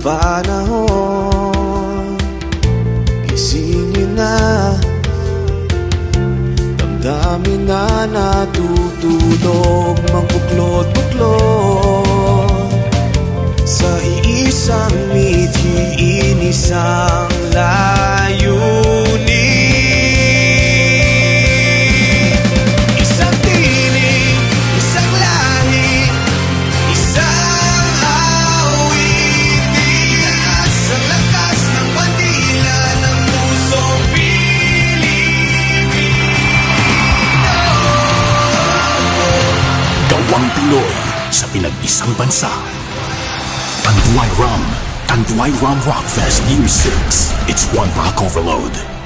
panahon. Gisingin na, damdamin na natutulog, mangbuklod-buklod sa iisang mithiin, isang layunin. Isang tinig, isang lahi, isang awitin. Sa lakas ng bandila ng pusong Pilipino. Gawang Pinoy sa pinag-isang bansa. Tanduay Rum Rockfest Year 6. It's one rock overload.